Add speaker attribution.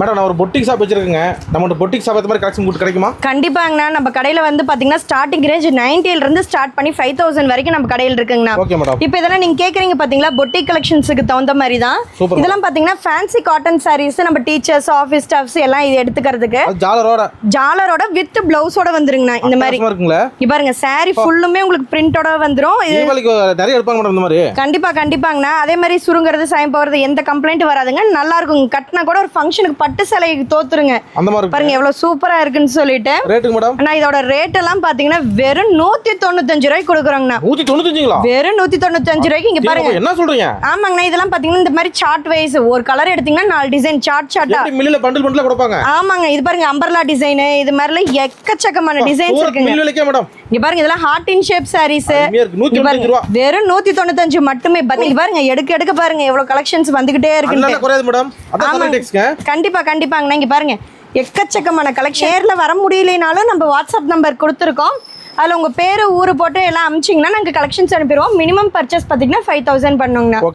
Speaker 1: Madam நான் ஒரு boutique shop வச்சிருக்கேங்க. நம்ம பொட்டிக் ஷாப் மாதிரி கலெக்ஷன் கூட்டு கிடைக்குமா?
Speaker 2: கண்டிப்பாங்கண்ணா. நம்ம கடையில் வந்து பார்த்தீங்கன்னா ஸ்டார்டிங் ரேஞ்ச் 90 இருந்து ஸ்டார்ட் பண்ணி 5000 வரைக்கும் நம்ம கடையில் இருக்குங்கண்ணா.
Speaker 1: Okay madam.
Speaker 2: இப்போ இதெல்லாம் நீங்கள் கேட்குறீங்க பார்த்தீங்களா, பொட்டிக் கலெக்ஷன்ஸுக்கு தகுந்த மாதிரி தான். இதெல்லாம் பார்த்தீங்கன்னா ஃபேன்சி காட்டன் சாரீஸ், நம்ம டீச்சர்ஸ், ஆஃபீஸ் ஸ்டாஃப்ஸ் எல்லாம் இது எடுத்துக்கிறதுக்கு ஜாலரோட வித் பிளவுஸோட வந்துருங்கண்ணா. இந்த மாதிரி இங்க பாருங்க, சாரி ஃபுல்லுமே உங்களுக்கு பிரிண்டோட வந்துரும்.
Speaker 1: நிறைய எடுப்பாங்க மேடம் இந்த மாதிரி.
Speaker 2: கண்டிப்பாங்கண்ணா. அதே மாதிரி சுருங்கிறது, சாயம் போகிறது எந்த கம்ப்ளைண்ட் வராதுங்க. நல்லா இருக்கும். கட்டினா கூட ஒரு ஃபங்க்ஷனுக்கு பட்டு சேலைக்கு தோத்துருங்க.
Speaker 1: அந்த மாதிரி
Speaker 2: பாருங்க எவ்வளவு சூப்பரா இருக்குன்னு சொல்லிட்டு.
Speaker 1: ரேட்டுங்க மேடம்?
Speaker 2: அண்ணா இதோட ரேட் எல்லாம் பாத்தீங்கன்னா வெறும் 195 ரூபாய்க்கு கொடுக்குறோங்கண்ணா.
Speaker 1: 195ங்களா? வெறும்
Speaker 2: 195 ரூபாய்க்கு. இங்க பாருங்க.
Speaker 1: என்ன சொல்றீங்க?
Speaker 2: ஆமாங்கண்ணா. இதெல்லாம் பாத்தீங்கன்னா இந்த மாதிரி சார்ட் வைஸ் ஒரு கலர் எடுத்தீங்கன்னா 4 டிசைன் சார்ட்டா
Speaker 1: மில்லுல பண்டில் பண்டிலா கொடுப்பாங்க.
Speaker 2: ஆமாங்க. இது பாருங்க அம்பர்லா டிசைன், இது மாதிரில எக்கச்சக்கமான டிசைன்ஸ் இருக்குங்க.
Speaker 1: மில்லுலக்கே மேடம்.
Speaker 2: இங்க பாருங்க இதெல்லாம் ஹார்ட் இன் ஷேப் சாரீஸ்.
Speaker 1: 195 ரூபாய்.
Speaker 2: வெறும் 195 மட்டுமே. பாருங்க எடுக்க பாருங்க எவ்வளவு கலெக்ஷன்ஸ் வந்துகிட்டே இருக்கு.
Speaker 1: நல்லா குறையாது மேடம். அதான் டெக்ஸ்ங்க.
Speaker 2: கண்டிப்பாங்கண்ணா. இங்க பாருங்க எக்கச்சக்கமான கலெக்ஷன். நேர்ல வர முடியலனாலும் நம்ம வாட்ஸ்அப் நம்பர் கொடுத்துருக்கோம். அதில் உங்கள் பேர் ஊர் போட்டு எல்லாம் அமிச்சிங்கன்னா நாங்கள் கலெக்ஷன்ஸ் அனுப்பிடுவோம். மினிமம் பர்ச்சேஸ் பார்த்தீங்கன்னா 5000 பண்ணுவோங்கண்ணா.